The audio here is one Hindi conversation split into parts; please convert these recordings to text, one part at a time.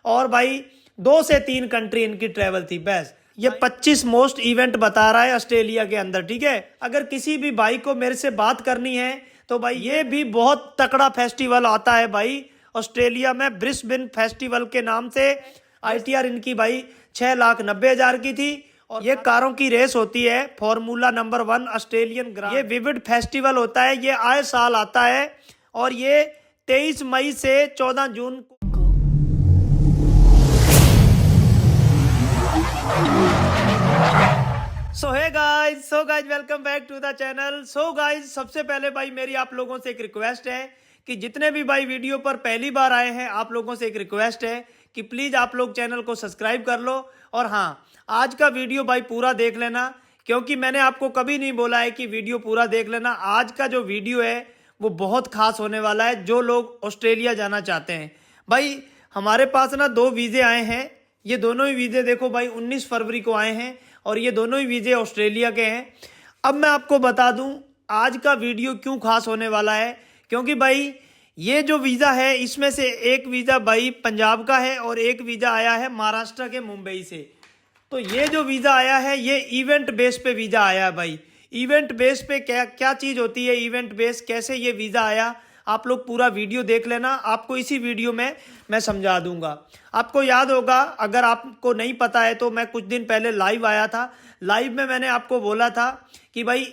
और भाई 2 से 3 कंट्री इनकी ट्रेवल थी बस। ये 25 मोस्ट इवेंट बता रहा है ऑस्ट्रेलिया के अंदर, ठीक है। अगर किसी भी भाई को मेरे से बात करनी है तो भाई ये भी बहुत तकड़ा फेस्टिवल आता है भाई ऑस्ट्रेलिया में, ब्रिस्बेन फेस्टिवल के नाम से। ITR इनकी भाई 6,90,000 की थी। और ये कारों की रेस होती है, फॉर्मूला नंबर 1 ऑस्ट्रेलियन ग्रांड। ये विविड फेस्टिवल होता है, ये आए साल आता है और ये 23 मई से 14 जून को। So guys welcome back to the channel. So guys सबसे पहले भाई मेरी आप लोगों से एक रिक्वेस्ट है कि जितने भी भाई वीडियो पर पहली बार आए हैं, आप लोगों से एक रिक्वेस्ट है कि प्लीज आप लोग चैनल को सब्सक्राइब कर लो। और हाँ, आज का वीडियो भाई पूरा देख लेना, क्योंकि मैंने आपको कभी नहीं बोला है कि वीडियो पूरा देख लेना। आज का जो वीडियो है वो बहुत खास होने वाला है। जो लोग ऑस्ट्रेलिया जाना चाहते हैं भाई, हमारे पास ना 2 वीजे आए हैं। ये दोनों ही वीजे देखो भाई 19 फरवरी को आए हैं और ये दोनों ही वीजे ऑस्ट्रेलिया के हैं। अब मैं आपको बता दूं आज का वीडियो क्यों खास होने वाला है, क्योंकि भाई ये जो वीज़ा है इसमें से एक वीज़ा भाई पंजाब का है और एक वीज़ा आया है महाराष्ट्र के मुंबई से। तो ये जो वीज़ा आया है ये इवेंट बेस पे वीज़ा आया है भाई। इवेंट बेस पे क्या क्या चीज़ होती है, इवेंट बेस कैसे ये वीज़ा आया, आप लोग पूरा वीडियो देख लेना। आपको इसी वीडियो में मैं समझा दूंगा। आपको याद होगा, अगर आपको नहीं पता है तो मैं कुछ दिन पहले लाइव आया था। लाइव में मैंने आपको बोला था कि भाई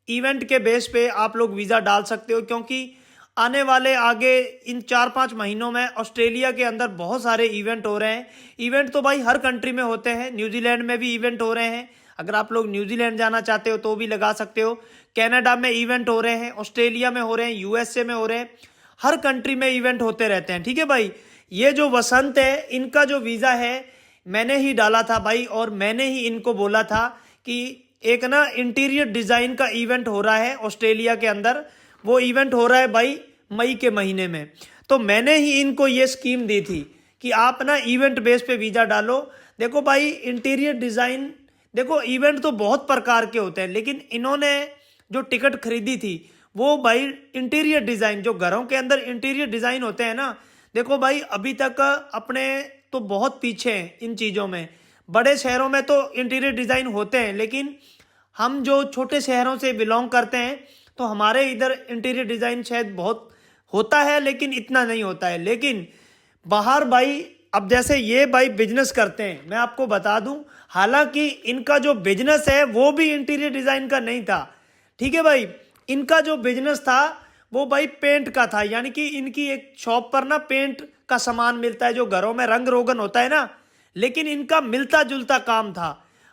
इवेंट के बेस पे आप लोग वीज़ा डाल सकते हो, क्योंकि आने वाले आगे इन 4-5 महीनों में ऑस्ट्रेलिया के अंदर बहुत सारे इवेंट हो रहे हैं। इवेंट तो भाई हर कंट्री में होते हैं, न्यूजीलैंड में भी इवेंट हो रहे हैं। अगर आप लोग न्यूजीलैंड जाना चाहते हो तो भी लगा सकते हो। कनाडा में इवेंट हो रहे हैं, ऑस्ट्रेलिया में हो रहे हैं, USA में हो रहे हैं। हर कंट्री में इवेंट होते रहते हैं, ठीक है भाई। ये जो वसंत है इनका जो वीज़ा है मैंने ही डाला था भाई, और मैंने ही इनको बोला था कि एक ना इंटीरियर डिज़ाइन का इवेंट हो रहा है ऑस्ट्रेलिया के अंदर। वो इवेंट हो रहा है भाई मई के महीने में। तो मैंने ही इनको ये स्कीम दी थी कि आप ना इवेंट बेस पे वीज़ा डालो। देखो भाई इंटीरियर डिज़ाइन, देखो इवेंट तो बहुत प्रकार के होते हैं, लेकिन इन्होंने जो टिकट खरीदी थी वो भाई इंटीरियर डिज़ाइन, जो घरों के अंदर इंटीरियर डिज़ाइन होते हैं ना। देखो भाई अभी तक अपने तो बहुत पीछे हैं इन चीज़ों में। बड़े शहरों में तो इंटीरियर डिज़ाइन होते हैं, लेकिन हम जो छोटे शहरों से बिलोंग करते हैं तो हमारे इधर इंटीरियर डिज़ाइन शायद बहुत होता है, लेकिन इतना नहीं होता है। लेकिन बाहर भाई, अब जैसे ये भाई बिजनेस करते हैं, मैं आपको बता दूं, हालांकि इनका जो बिजनेस है वो भी इंटीरियर डिज़ाइन का नहीं था, ठीक है भाई। इनका जो बिजनेस था वो भाई पेंट का था, यानी कि इनकी एक शॉप पर ना पेंट का सामान मिलता है, जो घरों में रंग रोगन होता है ना। लेकिन इनका मिलता जुलता काम था।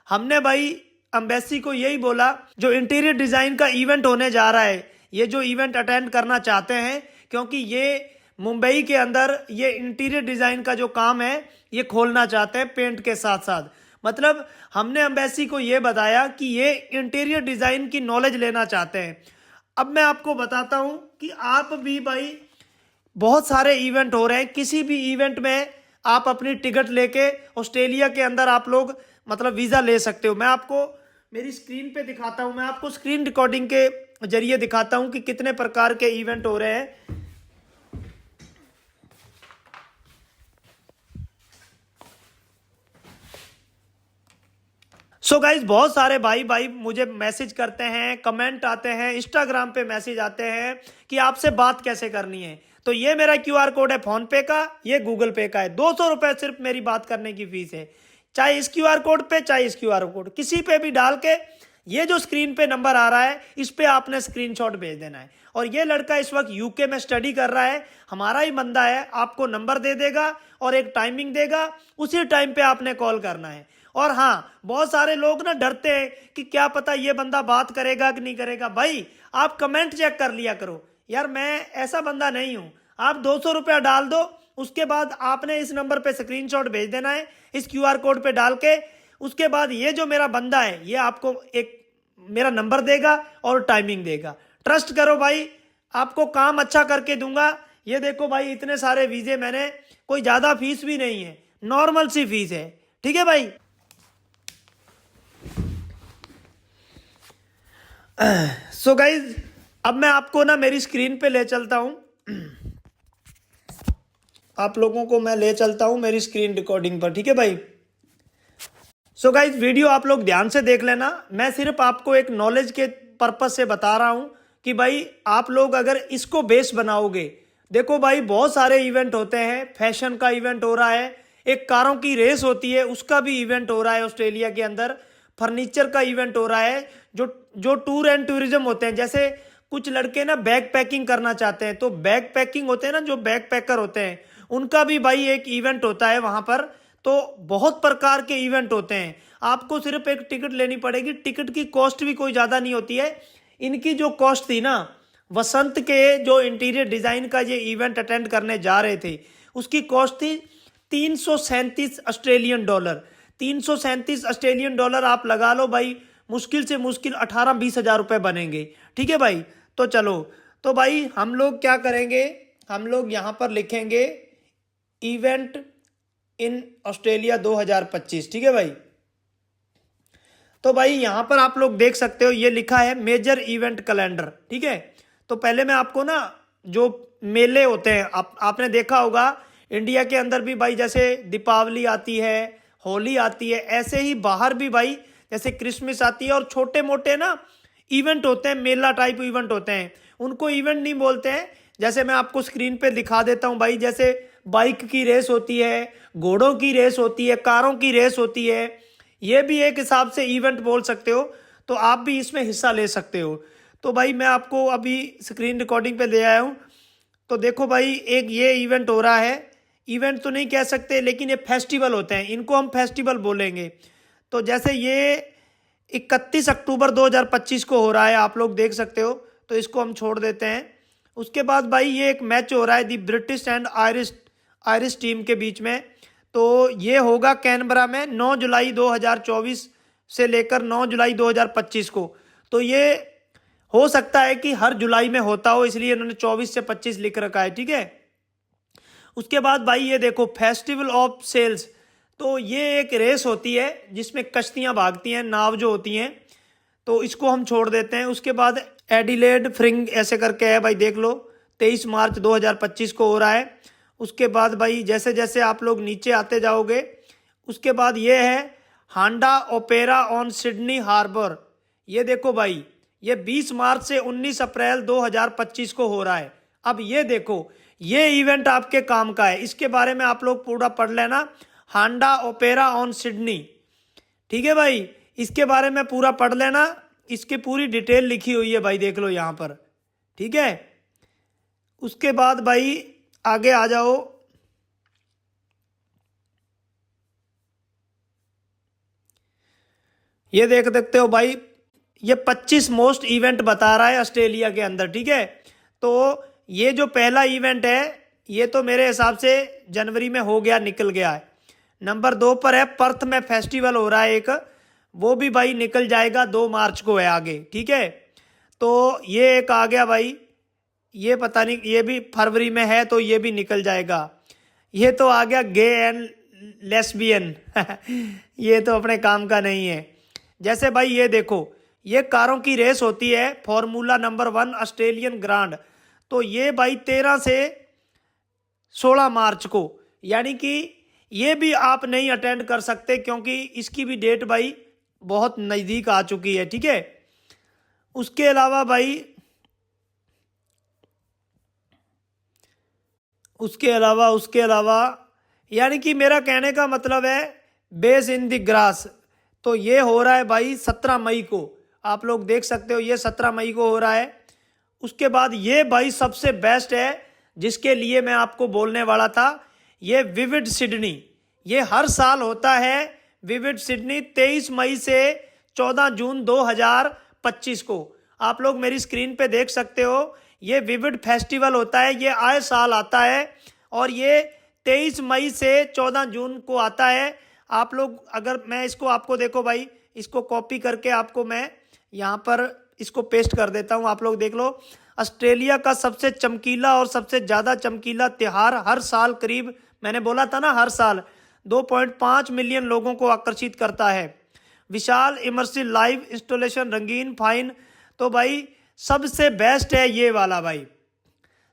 हमने भाई एम्बेसी को यही बोला, जो इंटीरियर डिज़ाइन का इवेंट होने जा रहा है, ये जो इवेंट अटेंड करना चाहते हैं, क्योंकि ये मुंबई के अंदर ये इंटीरियर डिज़ाइन का जो काम है ये खोलना चाहते हैं पेंट के साथ साथ। मतलब हमने एम्बेसी को ये बताया कि ये इंटीरियर डिज़ाइन की नॉलेज लेना चाहते हैं। अब मैं आपको बताता हूँ कि आप भी भाई, बहुत सारे इवेंट हो रहे हैं, किसी भी इवेंट में आप अपनी टिकट लेके ऑस्ट्रेलिया के अंदर आप लोग मतलब वीज़ा ले सकते हो। मैं आपको मेरी स्क्रीन पे दिखाता हूँ, मैं आपको स्क्रीन रिकॉर्डिंग के जरिए दिखाता हूँ कि कितने प्रकार के इवेंट हो रहे हैं। सो गाइज बहुत सारे भाई मुझे मैसेज करते हैं, कमेंट आते हैं, इंस्टाग्राम पे मैसेज आते हैं कि आपसे बात कैसे करनी है। तो ये मेरा QR कोड है फोन पे का, ये गूगल पे का है। 200 रुपये सिर्फ मेरी बात करने की फीस है। चाहे इस QR कोड पे, चाहे इस QR कोड किसी पे भी डाल के, ये जो स्क्रीन पे नंबर आ रहा है इस पे आपने स्क्रीनशॉट भेज देना है। और ये लड़का इस वक्त UK में स्टडी कर रहा है, हमारा ही बंदा है। आपको नंबर दे देगा और एक टाइमिंग देगा, उसी टाइम पे आपने कॉल करना है। और हाँ, बहुत सारे लोग ना डरते हैं कि क्या पता ये बंदा बात करेगा कि नहीं करेगा। भाई आप कमेंट चेक कर लिया करो यार, मैं ऐसा बंदा नहीं हूँ। आप 200 रुपया डाल दो, उसके बाद आपने इस नंबर पे स्क्रीनशॉट भेज देना है इस QR कोड पे डाल के। उसके बाद ये जो मेरा बंदा है ये आपको एक मेरा नंबर देगा और टाइमिंग देगा। ट्रस्ट करो भाई, आपको काम अच्छा करके दूंगा। ये देखो भाई इतने सारे वीजे, मैंने कोई ज़्यादा फीस भी नहीं है, नॉर्मल सी फीस है, ठीक है भाई। सो गाइज अब मैं आपको ना मेरी स्क्रीन पे ले चलता हूं। आप लोगों को मैं ले चलता हूं मेरी स्क्रीन रिकॉर्डिंग पर, ठीक है भाई। सो गाइज वीडियो आप लोग ध्यान से देख लेना, मैं सिर्फ आपको एक नॉलेज के पर्पज से बता रहा हूं कि भाई आप लोग अगर इसको बेस बनाओगे, देखो भाई बहुत सारे इवेंट होते हैं, फैशन का इवेंट हो रहा है, एक कारों की रेस होती है उसका भी इवेंट हो रहा है ऑस्ट्रेलिया के अंदर, फर्नीचर का इवेंट हो रहा है, जो जो टूर एंड टूरिज्म होते हैं, जैसे कुछ लड़के ना बैग पैकिंग करना चाहते हैं, तो बैग पैकिंग होते हैं ना, जो बैग पैकर होते हैं उनका भी भाई एक इवेंट होता है वहां पर। तो बहुत प्रकार के इवेंट होते हैं, आपको सिर्फ एक टिकट लेनी पड़ेगी, टिकट की कॉस्ट भी कोई ज़्यादा नहीं होती है। इनकी जो कॉस्ट थी ना, वसंत के जो इंटीरियर डिज़ाइन का ये इवेंट अटेंड करने जा रहे थे, उसकी कॉस्ट थी $337। $337 आप लगा लो भाई, मुश्किल से मुश्किल 18-20 हज़ार रुपये बनेंगे, ठीक है भाई। तो चलो, तो भाई हम लोग क्या करेंगे, हम लोग यहाँ पर लिखेंगे इवेंट इन ऑस्ट्रेलिया 2025, ठीक है भाई। तो भाई यहां पर आप लोग देख सकते हो ये लिखा है मेजर इवेंट कैलेंडर, ठीक है। तो पहले मैं आपको ना जो मेले होते हैं, आपने देखा होगा इंडिया के अंदर भी भाई, जैसे दीपावली आती है, होली आती है, ऐसे ही बाहर भी भाई जैसे क्रिसमस आती है, और छोटे मोटे ना इवेंट होते हैं, मेला टाइप इवेंट होते हैं, उनको इवेंट नहीं बोलते हैं। जैसे मैं आपको स्क्रीन पे दिखा देता हूं भाई, जैसे बाइक की रेस होती है, घोड़ों की रेस होती है, कारों की रेस होती है, ये भी एक हिसाब से इवेंट बोल सकते हो, तो आप भी इसमें हिस्सा ले सकते हो। तो भाई मैं आपको अभी स्क्रीन रिकॉर्डिंग पे ले आया हूँ, तो देखो भाई एक ये इवेंट हो रहा है, इवेंट तो नहीं कह सकते लेकिन ये फेस्टिवल होते हैं, इनको हम फेस्टिवल बोलेंगे। तो जैसे ये 31 अक्टूबर 2025 को हो रहा है, आप लोग देख सकते हो, तो इसको हम छोड़ देते हैं। उसके बाद भाई ये एक मैच हो रहा है दी ब्रिटिश एंड आयरिश टीम के बीच में, तो ये होगा कैनबरा में 9 जुलाई 2024 से लेकर 9 जुलाई 2025 को। तो ये हो सकता है कि हर जुलाई में होता हो, इसलिए इन्होंने 24 से 25 लिख रखा है, ठीक है। उसके बाद भाई ये देखो फेस्टिवल ऑफ सेल्स, तो ये एक रेस होती है जिसमें कश्तियां भागती हैं, नाव जो होती हैं, तो इसको हम छोड़ देते हैं। उसके बाद एडिलेड फ्रिंग ऐसे करके है भाई, देख लो 23 मार्च 2025 को हो रहा है। उसके बाद भाई जैसे जैसे आप लोग नीचे आते जाओगे, उसके बाद ये है हांडा ओपेरा ऑन सिडनी हार्बर, ये देखो भाई ये 20 मार्च से 19 अप्रैल 2025 को हो रहा है। अब ये देखो ये इवेंट आपके काम का है, इसके बारे में आप लोग पूरा पढ़ लेना, हांडा ओपेरा ऑन सिडनी, ठीक है भाई, इसके बारे में पूरा पढ़ लेना, इसकी पूरी डिटेल लिखी हुई है भाई, देख लो यहाँ पर, ठीक है। उसके बाद भाई आगे आ जाओ, ये देख सकते हो भाई, ये 25 मोस्ट इवेंट बता रहा है ऑस्ट्रेलिया के अंदर, ठीक है। तो ये जो पहला इवेंट है ये तो मेरे हिसाब से जनवरी में हो गया, निकल गया है। नंबर 2 पर है पर्थ में फेस्टिवल हो रहा है एक, वो भी भाई निकल जाएगा, 2 मार्च को है आगे, ठीक है। तो ये एक आ गया भाई, ये पता नहीं, ये भी फरवरी में है तो ये भी निकल जाएगा। ये तो आ गया गे एंड लेस्बियन ये तो अपने काम का नहीं है। जैसे भाई ये देखो ये कारों की रेस होती है, फॉर्मूला नंबर 1 ऑस्ट्रेलियन ग्रांड, तो ये भाई 13 से 16 मार्च को, यानी कि ये भी आप नहीं अटेंड कर सकते क्योंकि इसकी भी डेट भाई बहुत नज़दीक आ चुकी है, ठीक है। उसके अलावा भाई उसके अलावा यानी कि मेरा कहने का मतलब है बेस इन द ग्रास, तो ये हो रहा है भाई 17 मई को, आप लोग देख सकते हो ये 17 मई को हो रहा है। उसके बाद ये भाई सबसे बेस्ट है जिसके लिए मैं आपको बोलने वाला था, ये विविड सिडनी, ये हर साल होता है विविड सिडनी 23 मई से 14 जून 2025 को। आप लोग मेरी स्क्रीन पे देख सकते हो ये विविड फेस्टिवल होता है, ये आए साल आता है और ये 23 मई से 14 जून को आता है। आप लोग अगर मैं इसको आपको देखो भाई, इसको कॉपी करके आपको मैं यहाँ पर इसको पेस्ट कर देता हूँ, आप लोग देख लो। ऑस्ट्रेलिया का सबसे चमकीला और सबसे ज़्यादा चमकीला त्यौहार हर साल करीब, मैंने बोला था ना हर साल 2.5 मिलियन लोगों को आकर्षित करता है। विशाल इमर्सिव लाइव इंस्टॉलेशन, रंगीन फाइन, तो भाई सबसे बेस्ट है ये वाला भाई,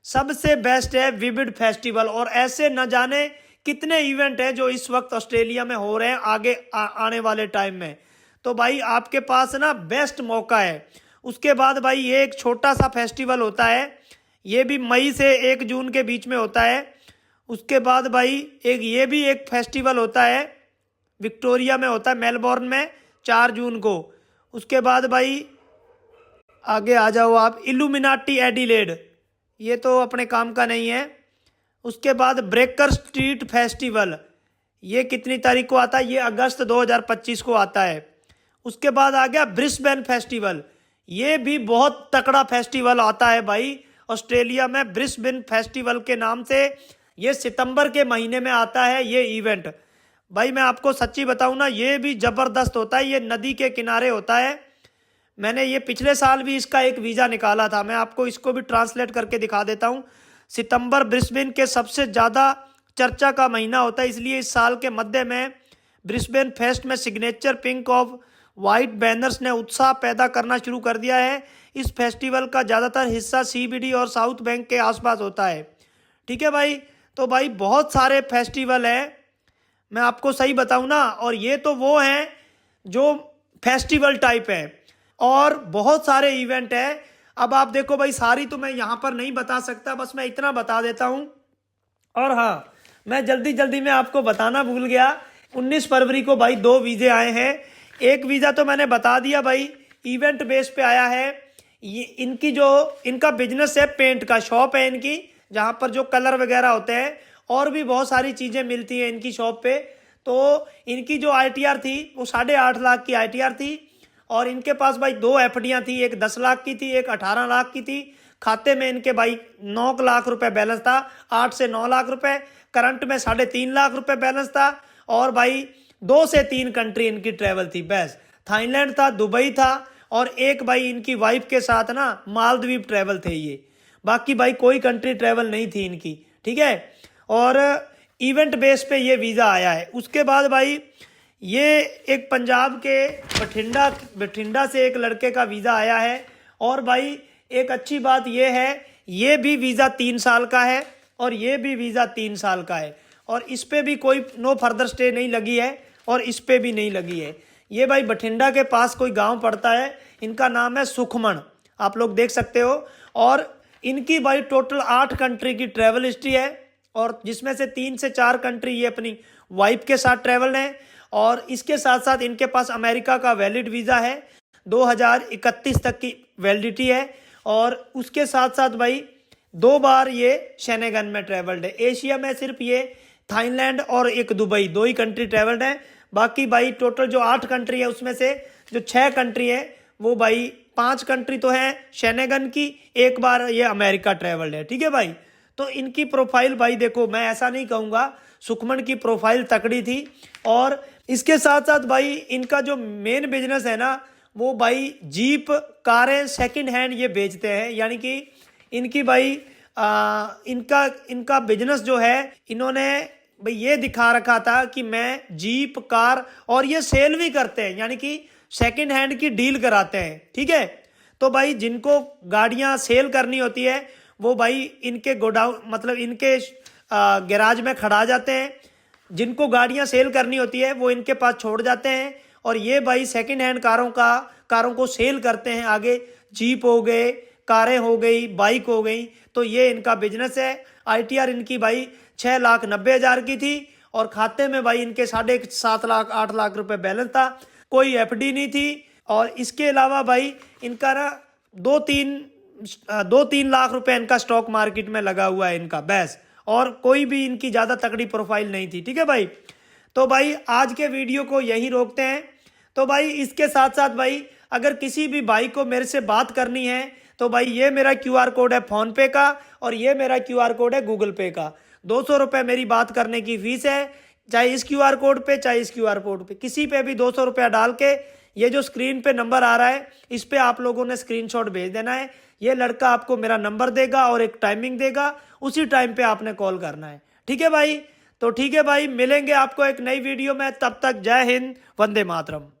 सबसे बेस्ट है विविड फेस्टिवल। और ऐसे न जाने कितने इवेंट हैं जो इस वक्त ऑस्ट्रेलिया में हो रहे हैं आगे आने वाले टाइम में। तो भाई आपके पास ना बेस्ट मौका है। उसके बाद भाई ये एक छोटा सा फेस्टिवल होता है, ये भी मई से 1 जून के बीच में होता है। उसके बाद भाई ये भी एक फेस्टिवल होता है, विक्टोरिया में होता है, मेलबोर्न में, 4 जून को। उसके बाद भाई आगे आ जाओ आप, इल्यूमिनाटी एडिलेड, ये तो अपने काम का नहीं है। उसके बाद ब्रेकर स्ट्रीट फेस्टिवल, ये कितनी तारीख को आता है? ये अगस्त 2025 को आता है। उसके बाद आ गया ब्रिस्बेन फेस्टिवल, ये भी बहुत तकड़ा फेस्टिवल आता है भाई ऑस्ट्रेलिया में, ब्रिस्बेन फेस्टिवल के नाम से। ये सितंबर के महीने में आता है ये इवेंट। भाई मैं आपको सच्ची बताऊं ना, ये भी ज़बरदस्त होता है, ये नदी के किनारे होता है। मैंने ये पिछले साल भी इसका एक वीज़ा निकाला था, मैं आपको इसको भी ट्रांसलेट करके दिखा देता हूँ। सितंबर ब्रिस्बेन के सबसे ज़्यादा चर्चा का महीना होता है, इसलिए इस साल के मध्य में ब्रिस्बेन फेस्ट में signature pink of white banners ने उत्साह पैदा करना शुरू कर दिया है। इस फेस्टिवल का ज़्यादातर हिस्सा CBD और साउथ बैंक के आसपास होता है। ठीक है भाई, तो भाई बहुत सारे फेस्टिवल हैं, मैं आपको सही बताऊं ना, और ये तो वो हैं जो फेस्टिवल टाइप है, और बहुत सारे इवेंट है। अब आप देखो भाई, सारी तो मैं यहाँ पर नहीं बता सकता, बस मैं इतना बता देता हूँ। और हाँ, मैं जल्दी जल्दी में आपको बताना भूल गया, 19 फरवरी को भाई 2 वीज़े आए हैं। एक वीज़ा तो मैंने बता दिया भाई, इवेंट बेस पे आया है। ये इनका बिजनेस है, पेंट का शॉप है इनकी, जहाँ पर जो कलर वगैरह होते हैं और भी बहुत सारी चीज़ें मिलती हैं इनकी शॉप पे। तो इनकी जो ITR थी वो 8.5 लाख की ITR थी, और इनके पास भाई 2 FDयाँ थी, एक 10 लाख की थी, एक 18 लाख की थी। खाते में इनके भाई 9 लाख रुपए बैलेंस था, 8 से 9 लाख रुपए। करंट में 3.5 लाख रुपए बैलेंस था। और भाई 2 से 3 कंट्री इनकी ट्रैवल थी बस, थाईलैंड था, दुबई था, और एक भाई इनकी वाइफ के साथ ना मालदीव ट्रैवल थे ये। बाकी भाई कोई कंट्री ट्रैवल नहीं थी इनकी। ठीक है, और इवेंट बेस पे ये वीज़ा आया है। उसके बाद भाई ये एक पंजाब के बठिंडा से एक लड़के का वीज़ा आया है। और भाई एक अच्छी बात ये है, ये भी वीज़ा 3 साल का है, और ये भी वीज़ा 3 साल का है, और इस पे भी कोई नो फर्दर स्टे नहीं लगी है, और इस पे भी नहीं लगी है। ये भाई बठिंडा के पास कोई गांव पड़ता है, इनका नाम है सुखमन, आप लोग देख सकते हो। और इनकी भाई टोटल 8 कंट्री की ट्रैवल हिस्ट्री है, और जिसमें से 3 से 4 कंट्री ये अपनी वाइफ के साथ ट्रैवल है। और इसके साथ साथ इनके पास अमेरिका का वैलिड वीज़ा है, 2031 तक की वैलिडिटी है। और उसके साथ साथ भाई 2 बार ये शेनेगन में ट्रैवल्ड है। एशिया में सिर्फ ये थाईलैंड और एक दुबई, 2 ही कंट्री ट्रैवल्ड है। बाकी भाई टोटल जो 8 कंट्री है उसमें से जो 6 कंट्री है वो भाई 5 कंट्री तो है शेनेगन की, 1 बार ये अमेरिका ट्रैवल्ड है। ठीक है भाई, तो इनकी प्रोफाइल भाई देखो, मैं ऐसा नहीं कहूँगा, सुखमन की प्रोफाइल तकड़ी थी। और इसके साथ साथ भाई इनका जो मेन बिजनेस है ना, वो भाई जीप, कारें सेकंड हैंड ये बेचते हैं। यानी कि इनकी भाई इनका बिजनेस जो है, इन्होंने भाई ये दिखा रखा था कि मैं जीप, कार, और ये सेल भी करते हैं, यानी कि सेकंड हैंड की डील कराते हैं। ठीक है, तो भाई जिनको गाड़ियां सेल करनी होती है वो भाई इनके गोडाउन, मतलब इनके गैराज में खड़ा जाते हैं। जिनको गाड़ियां सेल करनी होती है वो इनके पास छोड़ जाते हैं, और ये भाई सेकंड हैंड कारों को सेल करते हैं आगे। जीप हो गए, कारें हो गई, बाइक हो गई, तो ये इनका बिजनेस है। ITR इनकी भाई 6,90,000 की थी, और खाते में भाई इनके 7.5 लाख 8 लाख रुपए बैलेंस था, कोई FD नहीं थी। और इसके अलावा भाई इनका ना 2-3 लाख रुपए इनका स्टॉक मार्केट में लगा हुआ है इनका बस, और कोई भी इनकी ज़्यादा तगड़ी प्रोफाइल नहीं थी। ठीक है भाई, तो भाई आज के वीडियो को यहीं रोकते हैं। तो भाई इसके साथ साथ भाई अगर किसी भी भाई को मेरे से बात करनी है तो भाई ये मेरा QR कोड है फ़ोनपे का, और ये मेरा QR कोड है गूगल पे का। 200 रुपये मेरी बात करने की फ़ीस है, चाहे इस QR कोड पे चाहे इस QR कोड पे, किसी पे भी 200 रुपया डाल के ये जो स्क्रीन पे नंबर आ रहा है इस पे आप लोगों ने स्क्रीनशॉट भेज देना है। ये लड़का आपको मेरा नंबर देगा और एक टाइमिंग देगा, उसी टाइम पे आपने कॉल करना है। ठीक है भाई, तो ठीक है भाई, मिलेंगे आपको एक नई वीडियो में, तब तक जय हिंद, वंदे मातरम।